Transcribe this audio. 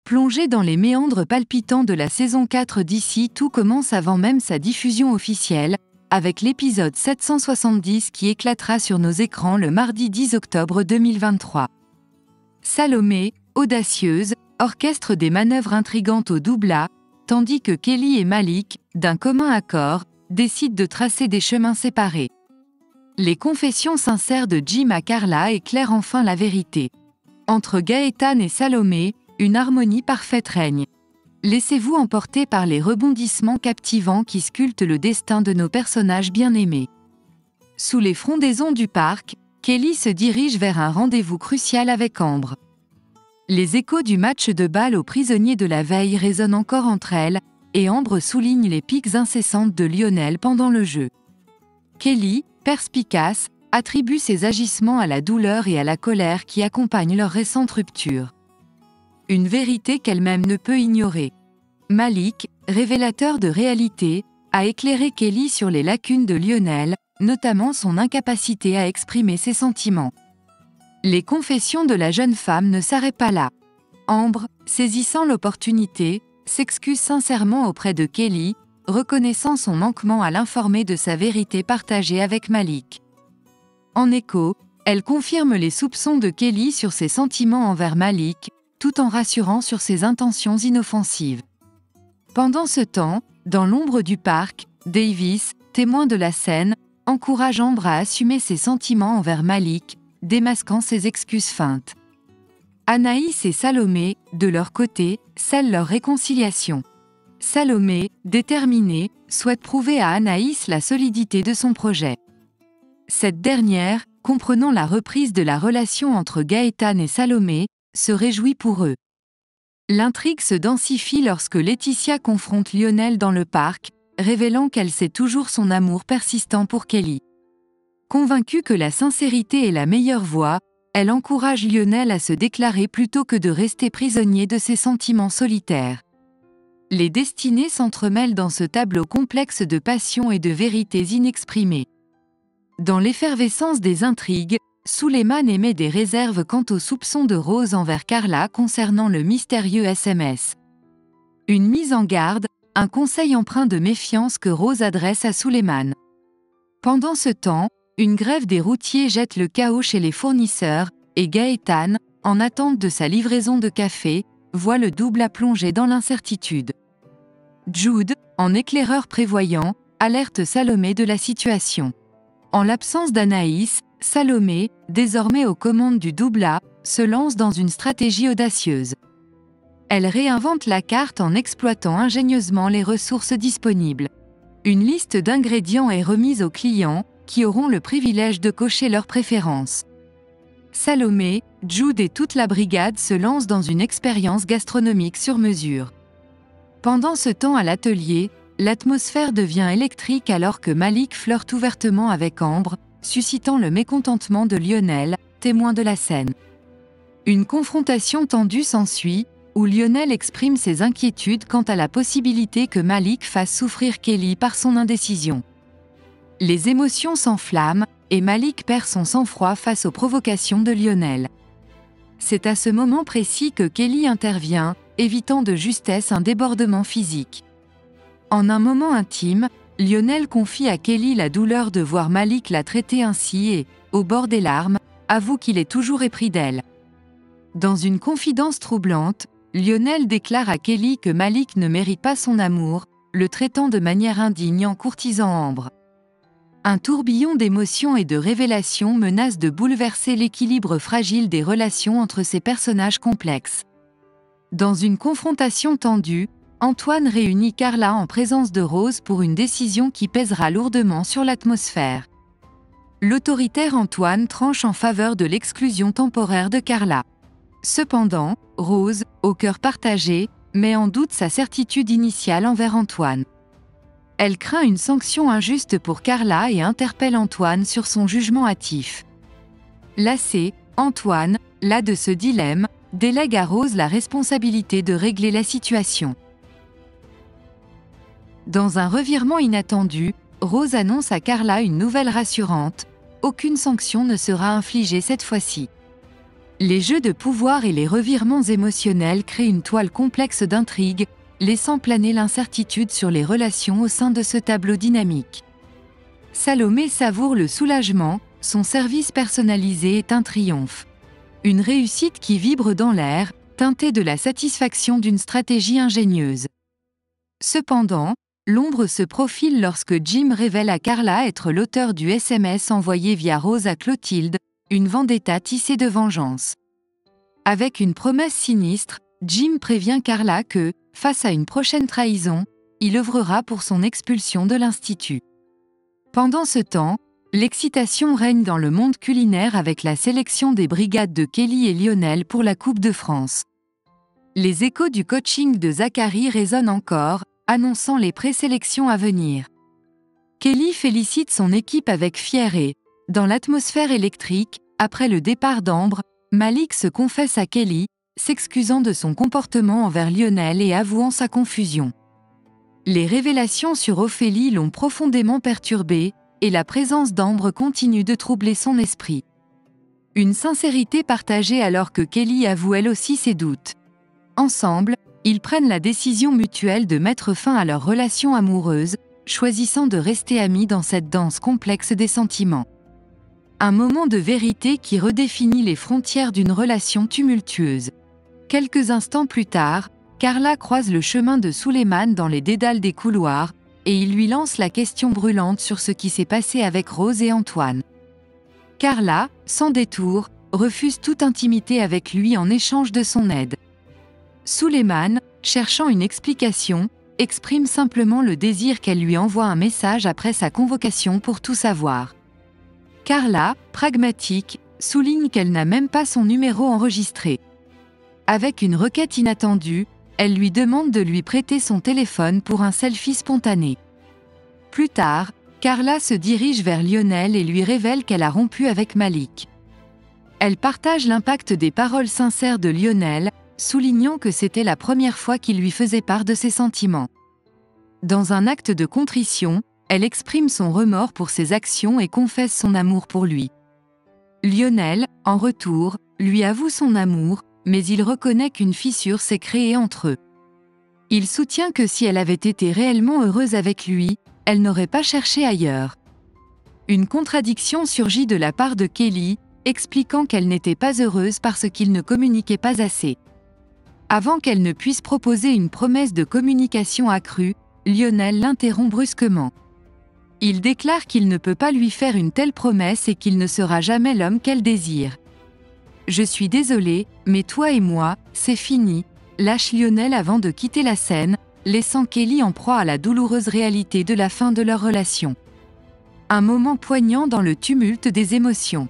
Plongé dans les méandres palpitants de la saison 4 d'ici, tout commence avant même sa diffusion officielle, avec l'épisode 770 qui éclatera sur nos écrans le mardi 10 octobre 2023. Salomé, audacieuse, orchestre des manœuvres intrigantes au doubla, tandis que Kelly et Malik, d'un commun accord, décident de tracer des chemins séparés. Les confessions sincères de Jim à Carla éclairent enfin la vérité. Entre Gaétane et Salomé, une harmonie parfaite règne. Laissez-vous emporter par les rebondissements captivants qui sculptent le destin de nos personnages bien-aimés. Sous les frondaisons du parc, Kelly se dirige vers un rendez-vous crucial avec Ambre. Les échos du match de balle aux prisonniers de la veille résonnent encore entre elles, et Ambre souligne les piques incessantes de Lionel pendant le jeu. Kelly, perspicace, attribue ses agissements à la douleur et à la colère qui accompagnent leur récente rupture. Une vérité qu'elle-même ne peut ignorer. Malik, révélateur de réalité, a éclairé Kelly sur les lacunes de Lionel, notamment son incapacité à exprimer ses sentiments. Les confessions de la jeune femme ne s'arrêtent pas là. Ambre, saisissant l'opportunité, s'excuse sincèrement auprès de Kelly, reconnaissant son manquement à l'informer de sa vérité partagée avec Malik. En écho, elle confirme les soupçons de Kelly sur ses sentiments envers Malik, tout en rassurant sur ses intentions inoffensives. Pendant ce temps, dans l'ombre du parc, Davis, témoin de la scène, encourage Ambre à assumer ses sentiments envers Malik, démasquant ses excuses feintes. Anaïs et Salomé, de leur côté, scellent leur réconciliation. Salomé, déterminée, souhaite prouver à Anaïs la solidité de son projet. Cette dernière, comprenant la reprise de la relation entre Gaétane et Salomé, se réjouit pour eux. L'intrigue se densifie lorsque Laetitia confronte Lionel dans le parc, révélant qu'elle sait toujours son amour persistant pour Kelly. Convaincue que la sincérité est la meilleure voie, elle encourage Lionel à se déclarer plutôt que de rester prisonnier de ses sentiments solitaires. Les destinées s'entremêlent dans ce tableau complexe de passions et de vérités inexprimées. Dans l'effervescence des intrigues, Suleiman émet des réserves quant aux soupçons de Rose envers Carla concernant le mystérieux SMS. Une mise en garde, un conseil empreint de méfiance que Rose adresse à Suleiman. Pendant ce temps, une grève des routiers jette le chaos chez les fournisseurs, et Gaétane, en attente de sa livraison de café, voit le doubla plonger dans l'incertitude. Jude, en éclaireur prévoyant, alerte Salomé de la situation. En l'absence d'Anaïs, Salomé, désormais aux commandes du doubla, se lance dans une stratégie audacieuse. Elle réinvente la carte en exploitant ingénieusement les ressources disponibles. Une liste d'ingrédients est remise aux clients, qui auront le privilège de cocher leurs préférences. Salomé, Jude et toute la brigade se lancent dans une expérience gastronomique sur mesure. Pendant ce temps à l'atelier, l'atmosphère devient électrique alors que Malik flirte ouvertement avec Ambre, suscitant le mécontentement de Lionel, témoin de la scène. Une confrontation tendue s'ensuit, où Lionel exprime ses inquiétudes quant à la possibilité que Malik fasse souffrir Kelly par son indécision. Les émotions s'enflamment, et Malik perd son sang-froid face aux provocations de Lionel. C'est à ce moment précis que Kelly intervient, évitant de justesse un débordement physique. En un moment intime, Lionel confie à Kelly la douleur de voir Malik la traiter ainsi et, au bord des larmes, avoue qu'il est toujours épris d'elle. Dans une confidence troublante, Lionel déclare à Kelly que Malik ne mérite pas son amour, le traitant de manière indigne en courtisant Ambre. Un tourbillon d'émotions et de révélations menace de bouleverser l'équilibre fragile des relations entre ces personnages complexes. Dans une confrontation tendue, Antoine réunit Carla en présence de Rose pour une décision qui pèsera lourdement sur l'atmosphère. L'autoritaire Antoine tranche en faveur de l'exclusion temporaire de Carla. Cependant, Rose, au cœur partagé, met en doute sa certitude initiale envers Antoine. Elle craint une sanction injuste pour Carla et interpelle Antoine sur son jugement hâtif. Lassé, Antoine, las de ce dilemme, délègue à Rose la responsabilité de régler la situation. Dans un revirement inattendu, Rose annonce à Carla une nouvelle rassurante: aucune sanction ne sera infligée cette fois-ci. Les jeux de pouvoir et les revirements émotionnels créent une toile complexe d'intrigues, laissant planer l'incertitude sur les relations au sein de ce tableau dynamique. Salomé savoure le soulagement, son service personnalisé est un triomphe. Une réussite qui vibre dans l'air, teintée de la satisfaction d'une stratégie ingénieuse. Cependant, l'ombre se profile lorsque Jim révèle à Carla être l'auteur du SMS envoyé via Rose à Clotilde, une vendetta tissée de vengeance. Avec une promesse sinistre, Jim prévient Carla que, face à une prochaine trahison, il œuvrera pour son expulsion de l'Institut. Pendant ce temps, l'excitation règne dans le monde culinaire avec la sélection des brigades de Kelly et Lionel pour la Coupe de France. Les échos du coaching de Zachary résonnent encore, annonçant les présélections à venir. Kelly félicite son équipe avec fierté. Dans l'atmosphère électrique, après le départ d'Ambre, Malik se confesse à Kelly, s'excusant de son comportement envers Lionel et avouant sa confusion. Les révélations sur Ophélie l'ont profondément perturbé, et la présence d'Ambre continue de troubler son esprit. Une sincérité partagée alors que Kelly avoue elle aussi ses doutes. Ensemble, ils prennent la décision mutuelle de mettre fin à leur relation amoureuse, choisissant de rester amis dans cette danse complexe des sentiments. Un moment de vérité qui redéfinit les frontières d'une relation tumultueuse. Quelques instants plus tard, Carla croise le chemin de Suleiman dans les dédales des couloirs, et il lui lance la question brûlante sur ce qui s'est passé avec Rose et Antoine. Carla, sans détour, refuse toute intimité avec lui en échange de son aide. Suleiman, cherchant une explication, exprime simplement le désir qu'elle lui envoie un message après sa convocation pour tout savoir. Carla, pragmatique, souligne qu'elle n'a même pas son numéro enregistré. Avec une requête inattendue, elle lui demande de lui prêter son téléphone pour un selfie spontané. Plus tard, Carla se dirige vers Lionel et lui révèle qu'elle a rompu avec Malik. Elle partage l'impact des paroles sincères de Lionel, soulignant que c'était la première fois qu'il lui faisait part de ses sentiments. Dans un acte de contrition, elle exprime son remords pour ses actions et confesse son amour pour lui. Lionel, en retour, lui avoue son amour, mais il reconnaît qu'une fissure s'est créée entre eux. Il soutient que si elle avait été réellement heureuse avec lui, elle n'aurait pas cherché ailleurs. Une contradiction surgit de la part de Kelly, expliquant qu'elle n'était pas heureuse parce qu'il ne communiquait pas assez. Avant qu'elle ne puisse proposer une promesse de communication accrue, Lionel l'interrompt brusquement. Il déclare qu'il ne peut pas lui faire une telle promesse et qu'il ne sera jamais l'homme qu'elle désire. « Je suis désolé, mais toi et moi, c'est fini », lâche Lionel avant de quitter la scène, laissant Kelly en proie à la douloureuse réalité de la fin de leur relation. Un moment poignant dans le tumulte des émotions.